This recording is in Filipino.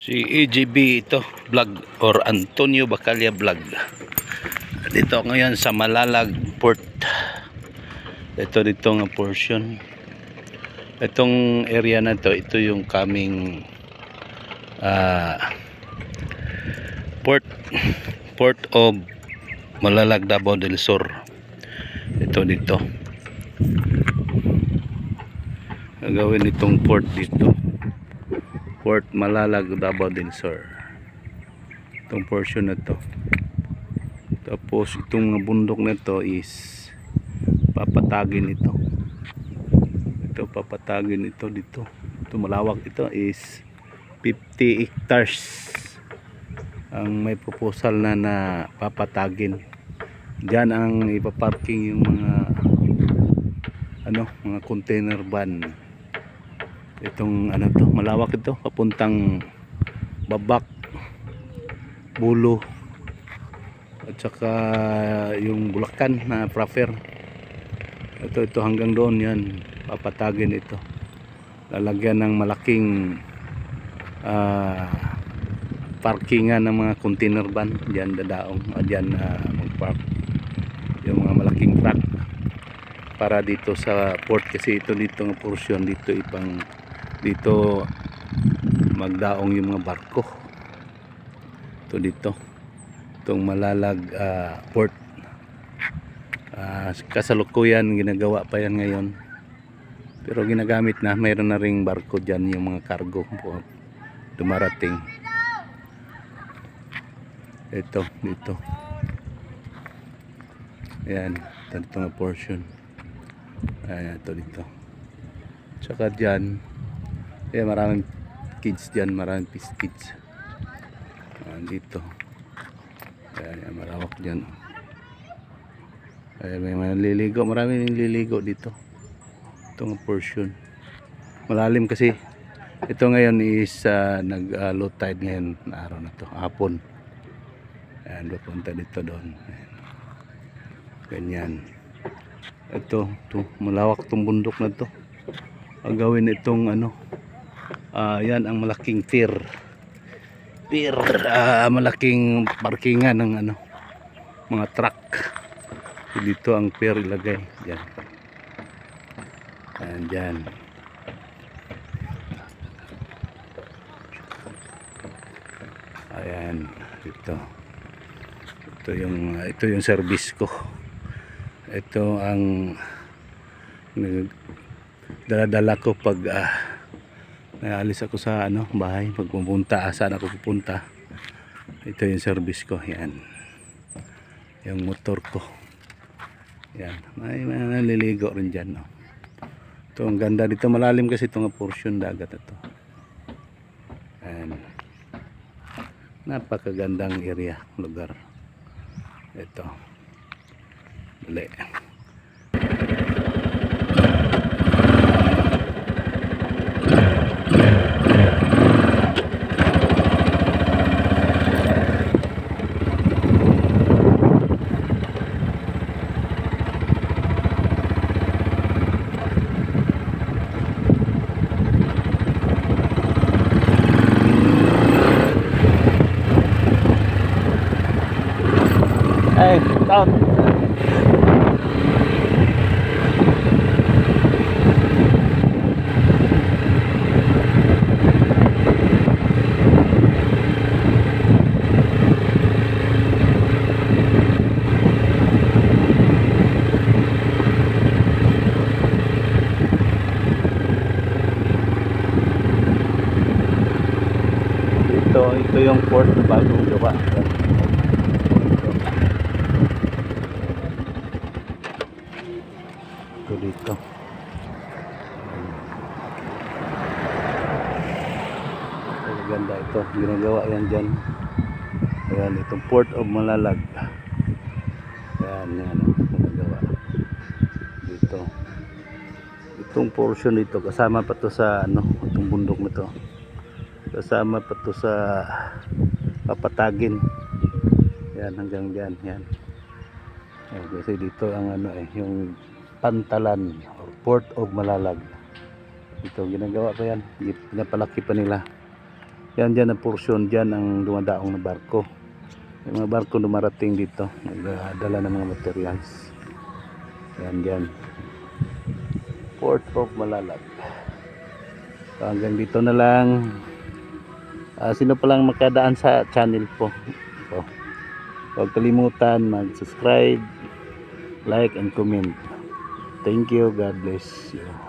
Si AJB ito vlog or Antonio Bacalla vlog. Dito ngayon sa Malalag Port. Dito nga portion. Itong area na to, ito yung kaming Port of Malalag, Davao del Sur. Ito dito. Gagawin itong port dito. Port Malalag, Davao del Sur. Itong portion na to. Tapos itong bundok na to is papatagin ito. Ito papatagin ito dito. Ito malawak, ito is 50 hectares. Ang may proposal na papatagin. Diyan ang ipaparking yung mga container van. Itong to, malawak ito, papuntang Babak, Bulo at saka yung Bulacan na Prafer. Ito hanggang doon yan, papatagin ito. Lalagyan ng malaking parkingan ng mga container van. Diyan dadaong, diyan magpark yung mga malaking truck para dito sa port, kasi ito dito ng portion dito magdaong yung mga barko. Ito dito itong Malalag port. Kasalukuyan ginagawa pa yan ngayon, pero ginagamit na, mayroon na ring barko dyan, yung mga cargo po dumarating. Ito dito, ayan, ito nga portion. Ayan, ito dito, tsaka dyan maraming kids dyan, maraming kids. Dito ayan, marawak dyan. Ayan, may naliligo, maraming naliligo dito. Itong portion malalim kasi ito ngayon is nag low tide ngayon na araw na to, hapon. Ayan, papunta dito doon. Ayan. Ganyan. Ito malawak itong bundok na to. Ang gawin itong yan ang malaking pier, malaking parkingan ng mga truck. Dito ang pier ilagay diyan. Ayan, dyan. Ayan, dito. Ito yung service ko. Ito ang dala-dala ko pag naalis ako sa bahay, pag pupunta, saan ako pupunta. Ito yung service ko. Yan yung motor ko. Yan, may naliligo rin dyan, no? Ito ang ganda dito, malalim kasi itong portion dagat ito. Ayan, napakagandang area, lugar ito. Dali. Hey, down. Ito yung port na bagong gawa. Ito dito. Ganda ito. Ginagawa yan dyan. Ayan, itong Port of Malalag. Ayan, ginagawa. Dito. Itong portion dito, kasama pa to sa itong bundok na to. Kasama pa to sa papatagin. Yan, hanggang dyan. Yan. Ayan, kasi dito ang yung Pantalan or Port of Malalag. Ito ginagawa pa yan, pinapalaki pa nila. Yan dyan ang portion, dyan ang dumadaong na barko. Yung mga barko dumarating dito, nagdala ng mga materials. Yan dyan. Port of Malalag. So, hanggang dito na lang. Sino pa lang makadaan sa channel po. So, huwag kalimutan mag-subscribe, like, and comment. Thank you. God bless you.